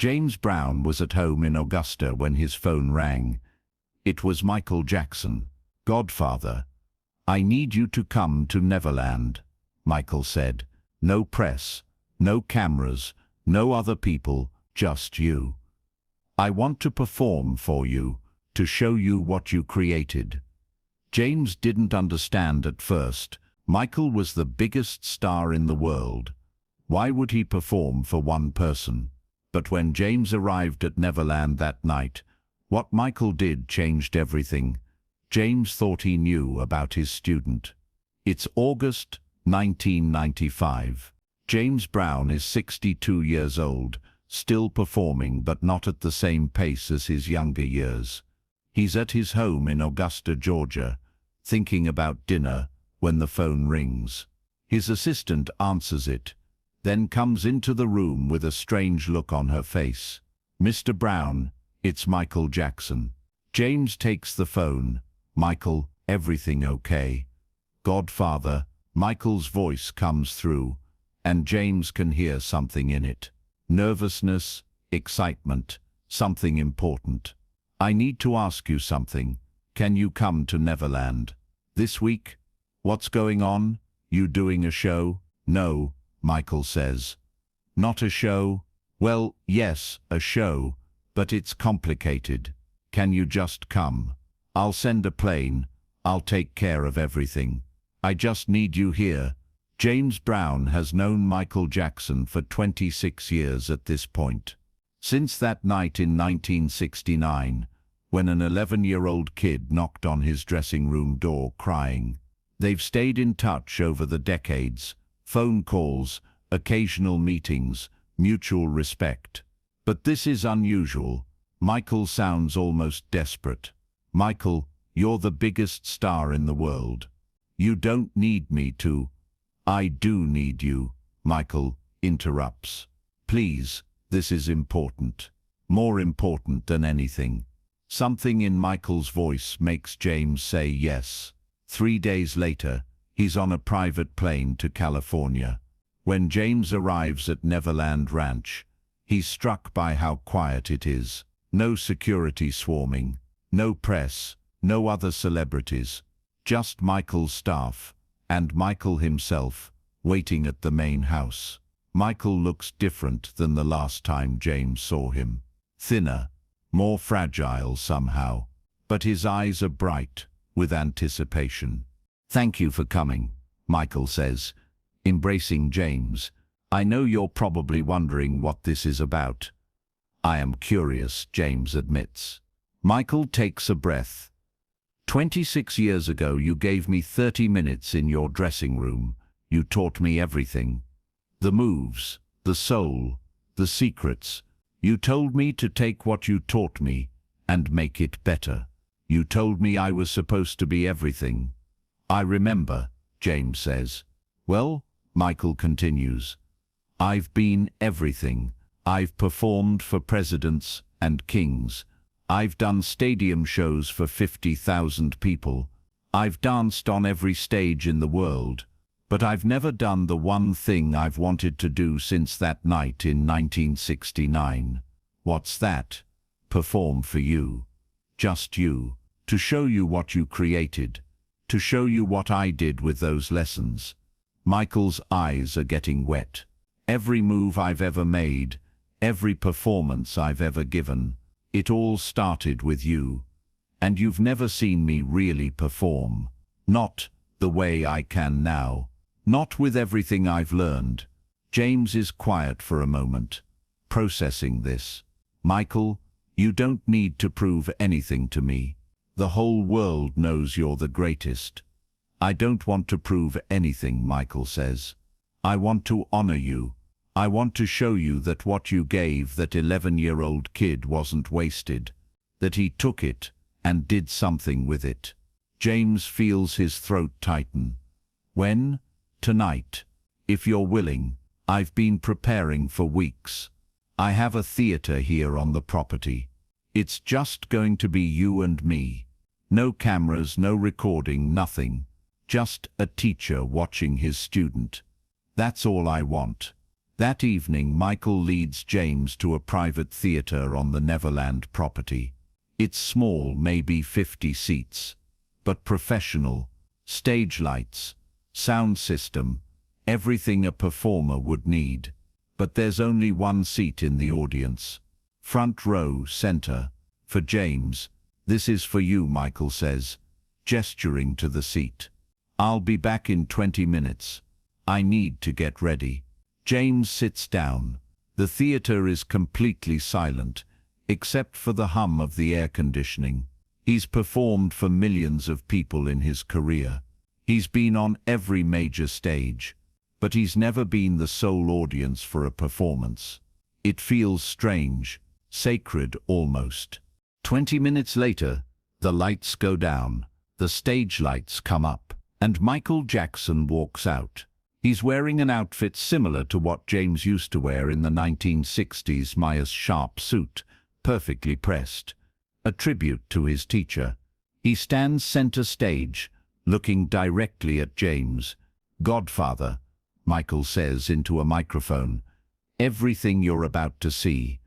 James Brown was at home in Augusta when his phone rang. It was Michael Jackson. "Godfather, I need you to come to Neverland," Michael said. "No press, no cameras, no other people, just you. I want to perform for you, to show you what you created." James didn't understand at first. Michael was the biggest star in the world. Why would he perform for one person? But when James arrived at Neverland that night, what Michael did changed everything. James thought he knew about his student. It's August 1995. James Brown is 62 years old, still performing but not at the same pace as his younger years. He's at his home in Augusta, Georgia, thinking about dinner when the phone rings. His assistant answers it, then comes into the room with a strange look on her face. "Mr. Brown, it's Michael Jackson." James takes the phone. "Michael, everything okay?" "Godfather," Michael's voice comes through, and James can hear something in it. Nervousness, excitement, something important. "I need to ask you something. Can you come to Neverland this week?" "What's going on? You doing a show?" "No," Michael says. "Not a show?" "Well, yes, a show, but it's complicated. Can you just come? I'll send a plane. I'll take care of everything. I just need you here." James Brown has known Michael Jackson for 26 years at this point. Since that night in 1969, when an 11-year-old kid knocked on his dressing room door crying. They've stayed in touch over the decades, phone calls, occasional meetings, mutual respect. But this is unusual. Michael sounds almost desperate. "Michael, you're the biggest star in the world. You don't need me to." "I do need you," Michael interrupts. "Please, this is important. More important than anything." Something in Michael's voice makes James say yes. 3 days later, he's on a private plane to California. When James arrives at Neverland Ranch, he's struck by how quiet it is. No security swarming, no press, no other celebrities. Just Michael's staff, and Michael himself, waiting at the main house. Michael looks different than the last time James saw him. Thinner, more fragile somehow, but his eyes are bright with anticipation. "Thank you for coming," Michael says, embracing James. "I know you're probably wondering what this is about." "I am curious," James admits. Michael takes a breath. 26 years ago you gave me 30 minutes in your dressing room. You taught me everything. The moves, the soul, the secrets. You told me to take what you taught me and make it better. You told me I was supposed to be everything." "I remember," James says. "Well," Michael continues, "I've been everything. I've performed for presidents and kings. I've done stadium shows for 50,000 people. I've danced on every stage in the world. But I've never done the one thing I've wanted to do since that night in 1969. What's that? Perform for you. Just you. To show you what you created. To show you what I did with those lessons." Michael's eyes are getting wet. "Every move I've ever made, every performance I've ever given, it all started with you. And you've never seen me really perform. Not the way I can now. Not with everything I've learned." James is quiet for a moment, processing this. "Michael, you don't need to prove anything to me. The whole world knows you're the greatest." "I don't want to prove anything," Michael says. "I want to honor you. I want to show you that what you gave that 11-year-old kid wasn't wasted, that he took it and did something with it." James feels his throat tighten. "When?" "Tonight, if you're willing. I've been preparing for weeks. I have a theater here on the property. It's just going to be you and me. No cameras, no recording, nothing. Just a teacher watching his student. That's all I want. That evening, Michael leads James to a private theater on the Neverland property. It's small, maybe 50 seats, but professional. Stage lights, sound system, everything a performer would need. But there's only one seat in the audience. Front row, center. For James. "This is for you," Michael says, gesturing to the seat. "I'll be back in 20 minutes. I need to get ready." James sits down. The theater is completely silent, except for the hum of the air conditioning. He's performed for millions of people in his career. He's been on every major stage, but he's never been the sole audience for a performance. It feels strange, sacred almost. 20 minutes later, the lights go down, the stage lights come up, and Michael Jackson walks out. He's wearing an outfit similar to what James used to wear in the 1960s, Myers sharp suit, perfectly pressed. A tribute to his teacher. He stands center stage, looking directly at James. "Godfather," Michael says into a microphone, "everything you're about to see,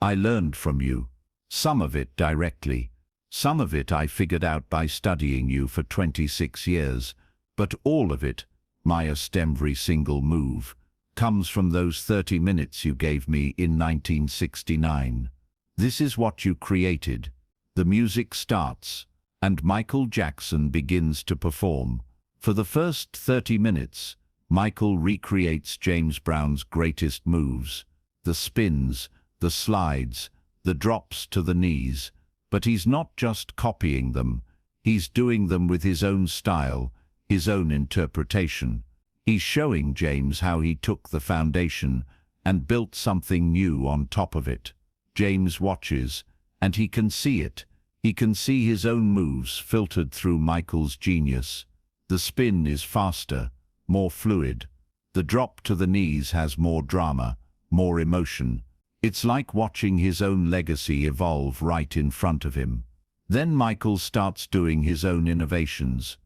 I learned from you. Some of it directly. Some of it I figured out by studying you for 26 years. But all of it, every single move, comes from those 30 minutes you gave me in 1969. This is what you created." The music starts, and Michael Jackson begins to perform. For the first 30 minutes, Michael recreates James Brown's greatest moves. The spins, the slides, the drops to the knees. But he's not just copying them. He's doing them with his own style, his own interpretation. He's showing James how he took the foundation and built something new on top of it. James watches, and he can see it. He can see his own moves filtered through Michael's genius. The spin is faster, more fluid. The drop to the knees has more drama, more emotion. It's like watching his own legacy evolve right in front of him. Then Michael starts doing his own innovations.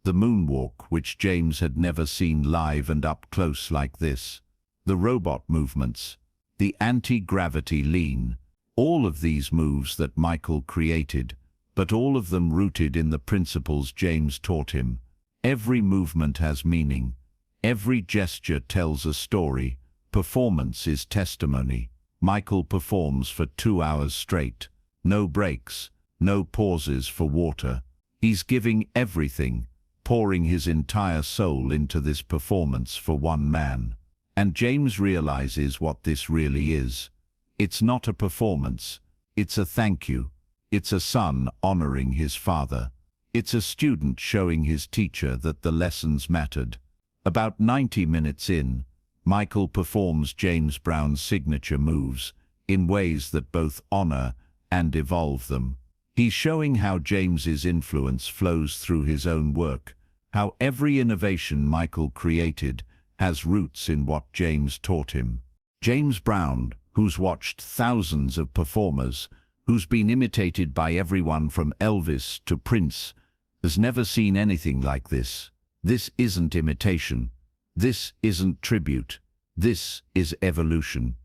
The moonwalk, which James had never seen live and up close like this. The robot movements. The anti-gravity lean. All of these moves that Michael created, but all of them rooted in the principles James taught him. Every movement has meaning. Every gesture tells a story. Performance is testimony. Michael performs for 2 hours straight. No breaks, no pauses for water. He's giving everything, pouring his entire soul into this performance for one man. And James realizes what this really is. It's not a performance. It's a thank you. It's a son honoring his father. It's a student showing his teacher that the lessons mattered. About 90 minutes in, Michael performs James Brown's signature moves in ways that both honor and evolve them. He's showing how James's influence flows through his own work, how every innovation Michael created has roots in what James taught him. James Brown, who's watched thousands of performers, who's been imitated by everyone from Elvis to Prince, has never seen anything like this. This isn't imitation. This isn't tribute. This is evolution.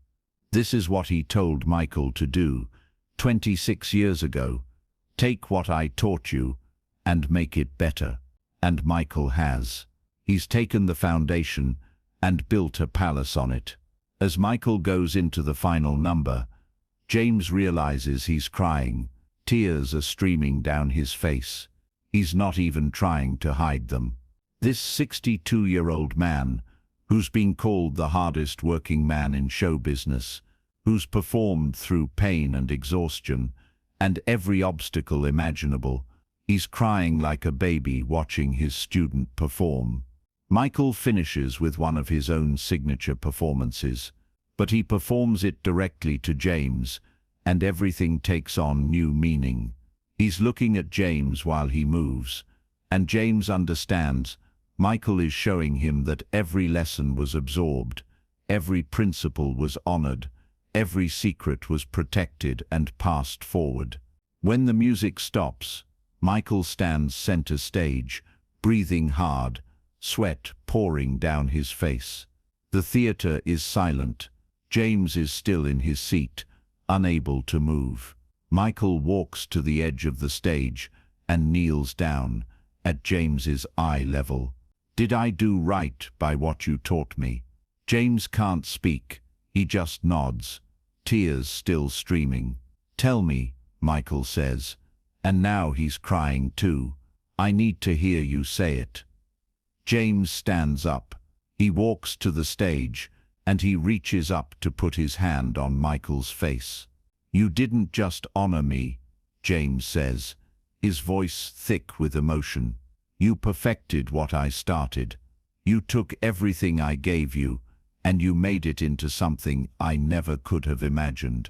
This is what he told Michael to do 26 years ago. Take what I taught you and make it better. And Michael has. He's taken the foundation and built a palace on it. As Michael goes into the final number, James realizes he's crying. Tears are streaming down his face. He's not even trying to hide them. This 62-year-old man, who's been called the hardest working man in show business, who's performed through pain and exhaustion and every obstacle imaginable, he's crying like a baby watching his student perform. Michael finishes with one of his own signature performances, but he performs it directly to James, and everything takes on new meaning. He's looking at James while he moves, and James understands. Michael is showing him that every lesson was absorbed, every principle was honored, every secret was protected and passed forward. When the music stops, Michael stands center stage, breathing hard, sweat pouring down his face. The theater is silent. James is still in his seat, unable to move. Michael walks to the edge of the stage and kneels down, at James's eye level. "Did I do right by what you taught me?" James can't speak. He just nods, tears still streaming. "Tell me," Michael says, and now he's crying too. "I need to hear you say it." James stands up. He walks to the stage, and he reaches up to put his hand on Michael's face. "You didn't just honor me," James says, his voice thick with emotion. "You perfected what I started. You took everything I gave you, and you made it into something I never could have imagined.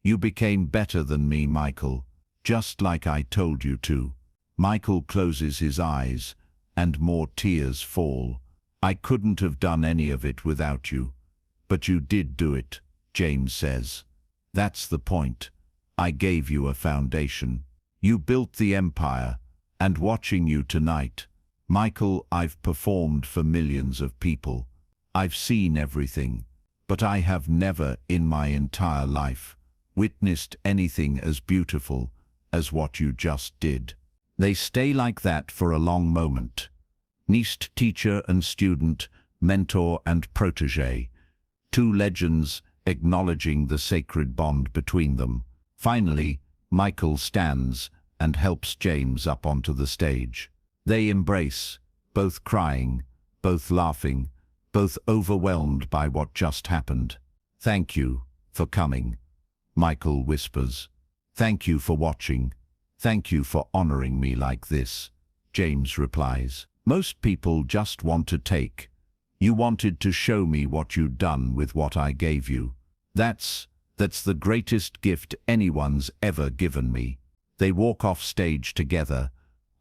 You became better than me, Michael, just like I told you to." Michael closes his eyes, and more tears fall. "I couldn't have done any of it without you." "But you did do it," James says. "That's the point. I gave you a foundation. You built the empire, and watching you tonight, Michael, I've performed for millions of people. I've seen everything, but I have never in my entire life witnessed anything as beautiful as what you just did." They stay like that for a long moment. Neist, teacher and student, mentor and protege. Two legends acknowledging the sacred bond between them. Finally, Michael stands and helps James up onto the stage. They embrace, both crying, both laughing, both overwhelmed by what just happened. "Thank you for coming," Michael whispers. "Thank you for watching. Thank you for honoring me like this," James replies. "Most people just want to take. You wanted to show me what you'd done with what I gave you. That's the greatest gift anyone's ever given me." They walk off stage together,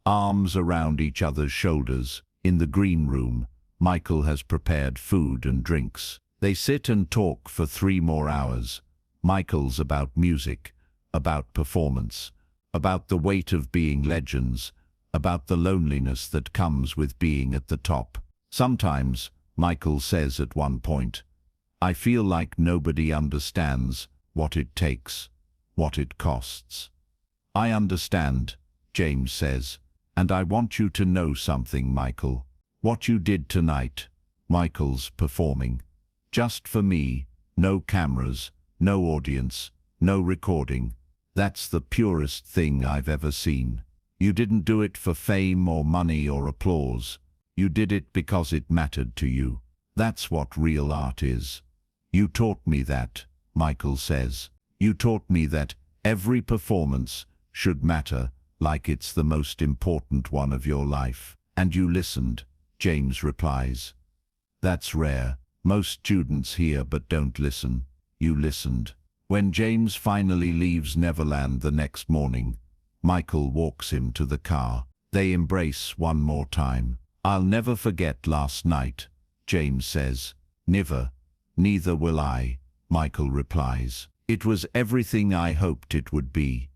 arms around each other's shoulders. In the green room, Michael has prepared food and drinks. They sit and talk for 3 more hours. Michael's about music, about performance, about the weight of being legends, about the loneliness that comes with being at the top. Sometimes, Michael says at one point, "I feel like nobody understands what it takes, what it costs." "I understand," James says, "and I want you to know something, Michael. What you did tonight," Michael's performing, "just for me, no cameras, no audience, no recording. That's the purest thing I've ever seen. You didn't do it for fame or money or applause. You did it because it mattered to you. That's what real art is. You taught me that," Michael says. "You taught me that every performance should matter like it's the most important one of your life. And you listened," James replies. "That's rare. Most students hear but don't listen. You listened." When James finally leaves Neverland the next morning, Michael walks him to the car. They embrace one more time. "I'll never forget last night," James says. Neither will I," Michael replies. "It was everything I hoped it would be."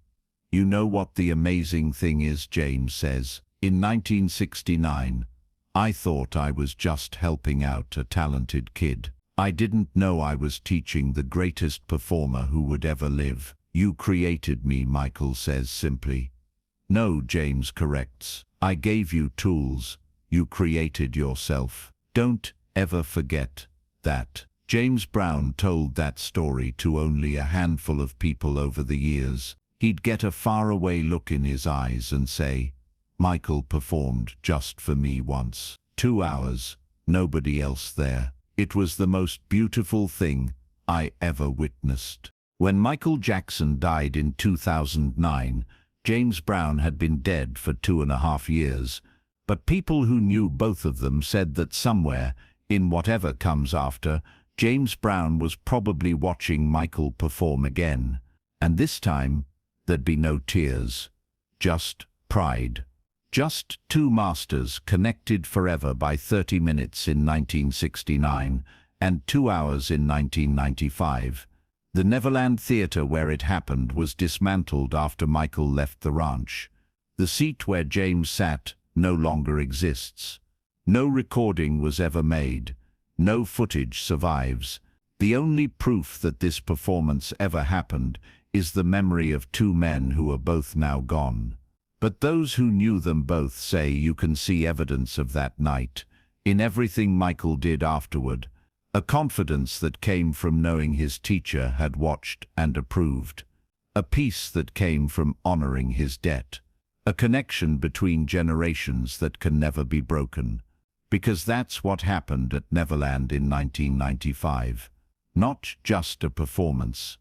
"You know what the amazing thing is," James says. "In 1969, I thought I was just helping out a talented kid. I didn't know I was teaching the greatest performer who would ever live." "You created me," Michael says simply. "No," James corrects. "I gave you tools. You created yourself. Don't ever forget that." James Brown told that story to only a handful of people over the years. He'd get a faraway look in his eyes and say, "Michael performed just for me once. 2 hours, nobody else there. It was the most beautiful thing I ever witnessed." When Michael Jackson died in 2009, James Brown had been dead for 2.5 years, but people who knew both of them said that somewhere, in whatever comes after, James Brown was probably watching Michael perform again. And this time, there'd be no tears, just pride. Just two masters connected forever by 30 minutes in 1969 and 2 hours in 1995. The Neverland Theatre where it happened was dismantled after Michael left the ranch. The seat where James sat no longer exists. No recording was ever made. No footage survives. The only proof that this performance ever happened is the memory of two men who are both now gone. But those who knew them both say you can see evidence of that night in everything Michael did afterward, a confidence that came from knowing his teacher had watched and approved, a peace that came from honoring his debt, a connection between generations that can never be broken. Because that's what happened at Neverland in 1995. Not just a performance,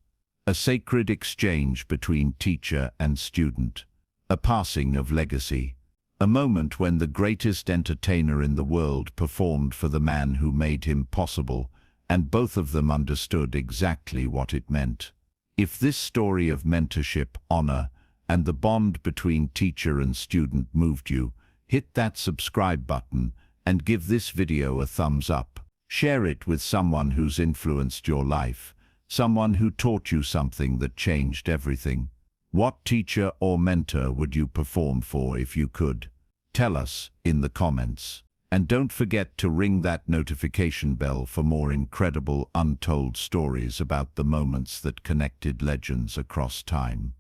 a sacred exchange between teacher and student, a passing of legacy, a moment when the greatest entertainer in the world performed for the man who made him possible, and both of them understood exactly what it meant. If this story of mentorship, honor, and the bond between teacher and student moved you, hit that subscribe button and give this video a thumbs up. Share it with someone who's influenced your life, someone who taught you something that changed everything. What teacher or mentor would you perform for if you could? Tell us in the comments. And don't forget to ring that notification bell for more incredible untold stories about the moments that connected legends across time.